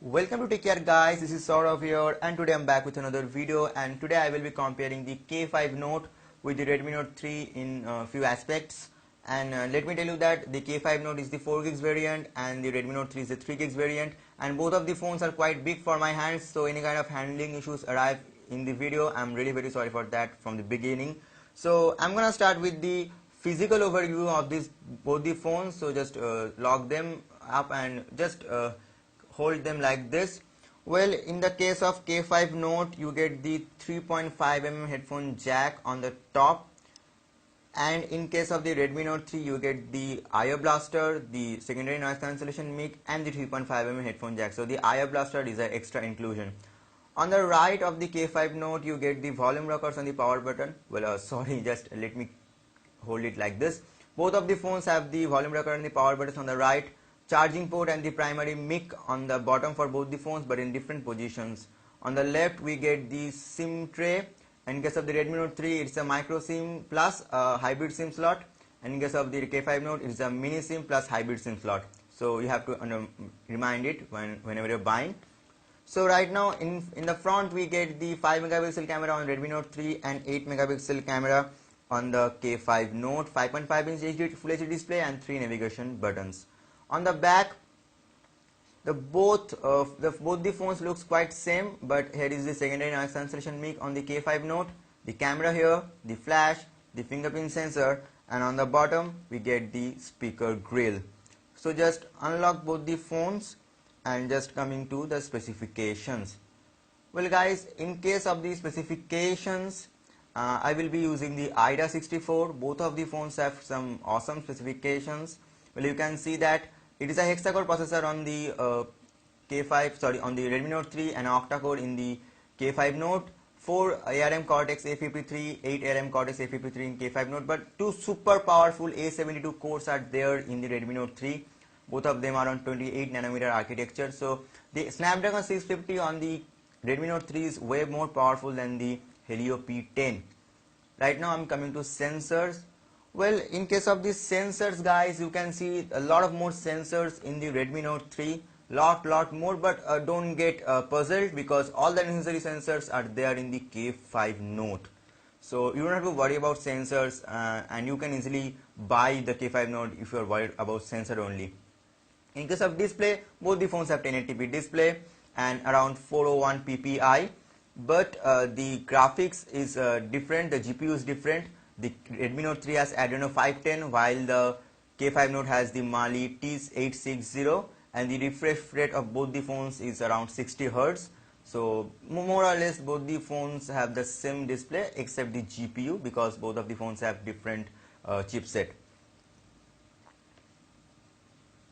Welcome to Take Care guys, this is Saurav here and today I'm back with another video, and today I will be comparing the K5 Note with the Redmi Note 3 in a few aspects. And let me tell you that the K5 Note is the 4GB variant and the Redmi Note 3 is the 3GB variant, and both of the phones are quite big for my hands, so any kind of handling issues arrive in the video, I'm really very sorry for that from the beginning. So I'm gonna start with the physical overview of both the phones. So just lock them up and just hold them like this. Well, in the case of K5 Note, you get the 3.5mm headphone jack on the top, and in case of the Redmi Note 3, you get the IR blaster, the secondary noise cancellation mic, and the 3.5mm headphone jack. So the IR blaster is an extra inclusion. On the right of the K5 Note, you get the volume rockers and the power button. Well, sorry, just let me hold it like this. Both of the phones have the volume rocker and the power buttons on the right, charging port and the primary mic on the bottom for both the phones, but in different positions. On the left, we get the SIM tray. In case of the Redmi Note 3, it's a micro SIM plus a hybrid SIM slot, and in case of the K5 Note, it's a mini SIM plus hybrid SIM slot. So you have to remind it whenever you're buying. So right now in the front, we get the 5 megapixel camera on Redmi Note 3 and 8 megapixel camera on the K5 Note, 5.5-inch HD Full HD display and 3 navigation buttons. On the back, both the phones looks quite same, but here is the secondary noise cancellation mic on the K5 Note, the camera here, the flash, the fingerprint sensor, and on the bottom we get the speaker grill. So just unlock both the phones and just coming to the specifications. Well guys, in case of the specifications, I will be using the IDA 64. Both of the phones have some awesome specifications. Well, you can see that it is a hexa-core processor on the on the Redmi Note 3 and octa-core in the K5 Note. 4 ARM Cortex A53, 8 ARM Cortex A53 in K5 Note, but 2 super powerful A72 cores are there in the Redmi Note 3. Both of them are on 28nm architecture. So the Snapdragon 650 on the Redmi Note 3 is way more powerful than the Helio P10. Right now I'm coming to sensors. Well, in case of the sensors guys, you can see a lot of more sensors in the Redmi Note 3, lot more, but don't get puzzled because all the necessary sensors are there in the K5 Note. So you don't have to worry about sensors, and you can easily buy the K5 Note if you are worried about sensor only. In case of display, both the phones have 1080p display and around 401 ppi, but the graphics is different, the GPU is different. The Redmi Note 3 has Adreno 510, while the K5 Note has the Mali T860, and the refresh rate of both the phones is around 60 Hz. So more or less both the phones have the same display except the GPU, because both of the phones have different chipset.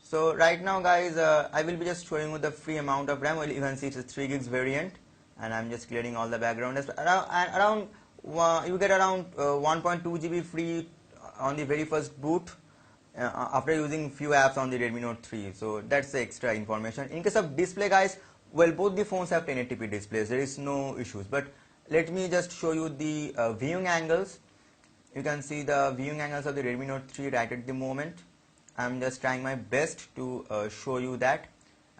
So right now guys, I will be just showing you the free amount of RAM. Well, you can see it's a 3GB variant, and I'm just clearing all the background. You get around 1.2 GB free on the very first boot after using few apps on the Redmi Note 3. So that's the extra information. In case of display guys, well, both the phones have 1080p displays, there is no issues, but let me just show you the viewing angles. You can see the viewing angles of the Redmi Note 3 right at the moment. I'm just trying my best to show you that,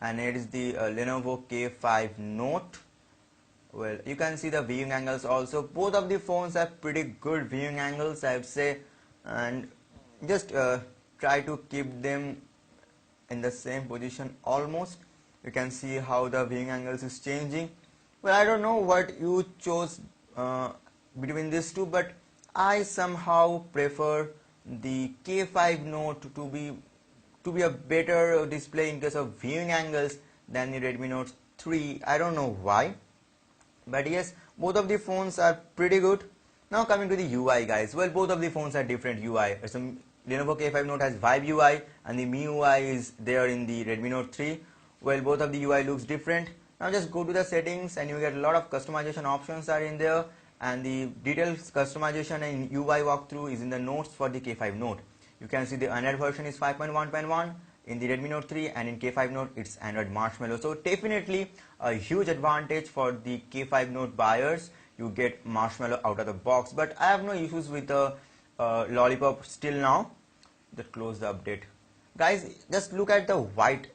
and it is the Lenovo K5 Note. Well, you can see the viewing angles also. Both of the phones have pretty good viewing angles, I would say, and just try to keep them in the same position almost. You can see how the viewing angles is changing. Well, I don't know what you chose between these two, but I somehow prefer the K5 Note to be a better display in case of viewing angles than the Redmi Note 3. I don't know why, but yes, both of the phones are pretty good. Now coming to the UI guys, well, both of the phones are different UI. So Lenovo K5 Note has Vibe UI and the MIUI is there in the Redmi Note 3. Well, both of the UI looks different. Now just go to the settings and you get a lot of customization options are in there, and the detailed customization and UI walkthrough is in the notes for the K5 Note. You can see the Android version is 5.1.1 in the Redmi Note 3, and in K5 Note it's Android Marshmallow. So definitely a huge advantage for the K5 Note buyers. You get Marshmallow out of the box, but I have no issues with the Lollipop still now. Just close the update. Guys, just look at the white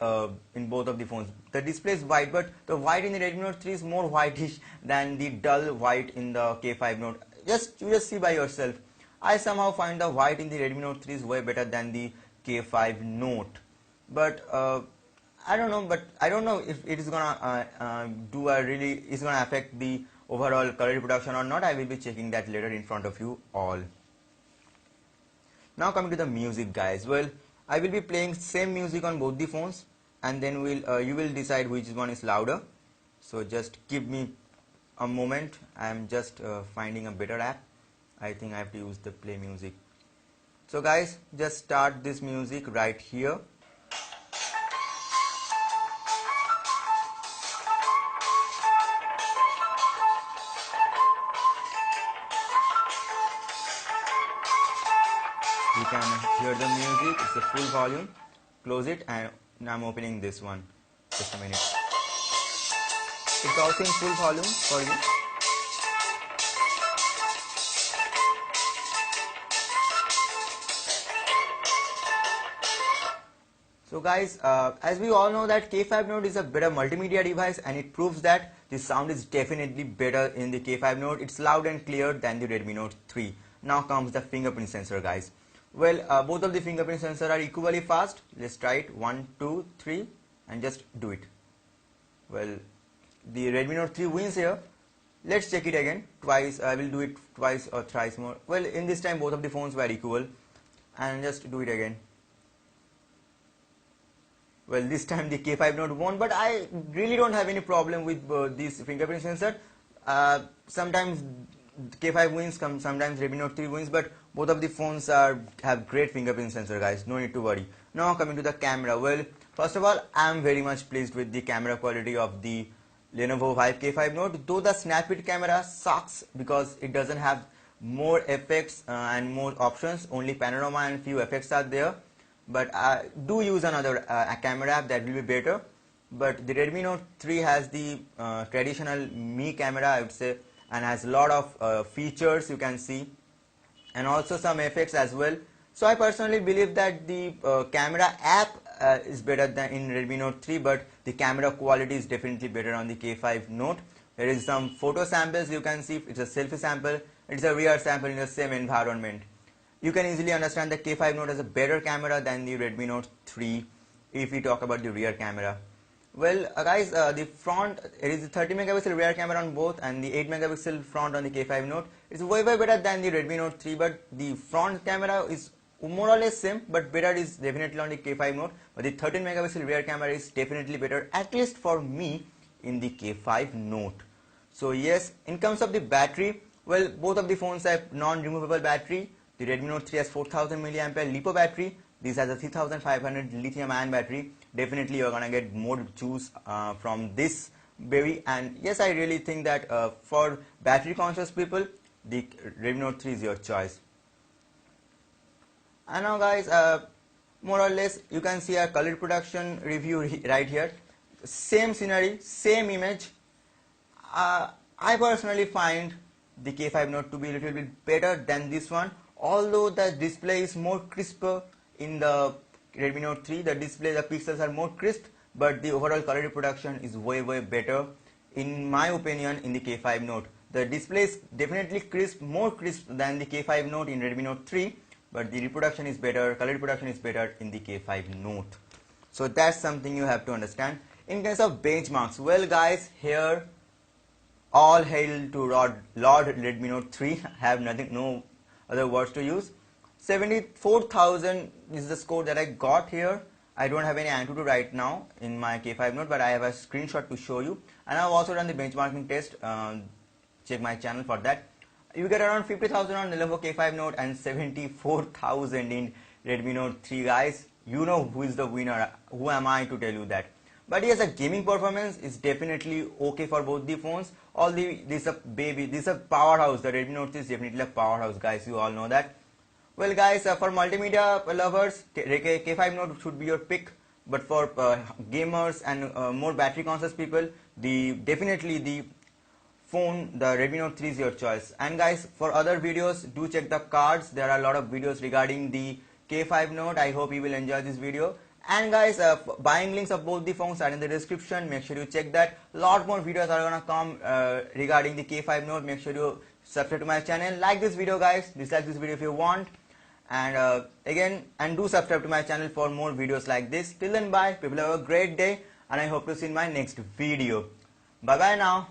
in both of the phones. The display is white, but the white in the Redmi Note 3 is more whitish than the dull white in the K5 Note. You just see by yourself. I somehow find the white in the Redmi Note 3 is way better than the K5 Note. But I don't know. But I don't know if it is gonna it's gonna affect the overall color reproduction or not. I will be checking that later in front of you all. Now coming to the music, guys. Well, I will be playing same music on both the phones, and then you will decide which one is louder. So just give me a moment. I am just finding a better app. I think I have to use the play music. So guys, just start this music right here. You can hear the music, it's a full volume. Close it, and now I'm opening this one. Just a minute. It's also in full volume for you. So guys, as we all know that K5 Note is a better multimedia device, and it proves that the sound is definitely better in the K5 Note. It's loud and clear than the Redmi Note 3. Now comes the fingerprint sensor, guys. Well, both of the fingerprint sensors are equally fast. Let's try it. 1, 2, 3, and just do it. Well, the Redmi Note 3 wins here. Let's check it again. Twice. I will do it twice or thrice more. Well, in this time both of the phones were equal, and just do it again. Well, this time the K5 Note won, but I really don't have any problem with this fingerprint sensor. Sometimes K5 wins, sometimes Redmi Note 3 wins, but both of the phones have great fingerprint sensor, guys. No need to worry. Now coming to the camera. Well, first of all, I am very much pleased with the camera quality of the Lenovo Vive K5 Note. Though the Snapit camera sucks because it doesn't have more effects and more options. Only panorama and few effects are there. But do use another camera app that will be better. But the Redmi Note 3 has the traditional Mi camera, I would say, and has a lot of features you can see, and also some effects as well. So I personally believe that the camera app is better than in Redmi Note 3, but the camera quality is definitely better on the K5 Note. There is some photo samples you can see. It's a selfie sample, it's a rear sample in the same environment. You can easily understand the K5 Note has a better camera than the Redmi Note 3 if we talk about the rear camera. Well, guys, the front, it is a 30 megapixel rear camera on both, and the 8 megapixel front on the K5 Note. It's way better than the Redmi Note 3, but the front camera is more or less same, but better is definitely on the K5 Note. But the 13 megapixel rear camera is definitely better, at least for me, in the K5 Note. So yes, in terms of the battery, well, both of the phones have non-removable battery. The Redmi Note 3 has 4000 mAh LiPo battery. This has a 3500 lithium-ion battery. Definitely you're gonna get more juice from this baby. And yes, I really think that for battery conscious people, the Redmi Note 3 is your choice. And now guys, more or less you can see a color production review right here. Same scenery, same image. I personally find the K5 Note to be a little bit better than this one, although the display is more crisper. In the Redmi Note 3, the pixels are more crisp, but the overall color reproduction is way better, in my opinion, in the K5 Note. The display is definitely crisp, more crisp than the K5 Note in Redmi Note 3, but the reproduction is better, color reproduction is better in the K5 Note. So that's something you have to understand. In case of benchmarks, well guys, here all hail to Lord Redmi Note 3. I have no other words to use. 74,000 is the score that I got here. I don't have any Antutu right now in my K5 Note, but I have a screenshot to show you. And I've also done the benchmarking test. Check my channel for that. You get around 50,000 on Lenovo K5 Note and 74,000 in Redmi Note 3, guys. You know who is the winner. Who am I to tell you that? But yes, the gaming performance is definitely okay for both the phones. This is a powerhouse. The Redmi Note 3 is definitely a powerhouse, guys. You all know that. Well guys, for multimedia lovers, K5 Note should be your pick, but for gamers and more battery conscious people, definitely the Redmi Note 3 is your choice. And guys, for other videos, do check the cards. There are a lot of videos regarding the K5 Note. I hope you will enjoy this video. And guys, buying links of both the phones are in the description. Make sure you check that. Lot more videos are gonna come regarding the K5 Note. Make sure you subscribe to my channel. Like this video, guys. Dislike this video if you want. And again, do subscribe to my channel for more videos like this. Till then, bye. People have a great day, and I hope to see you in my next video. Bye bye now.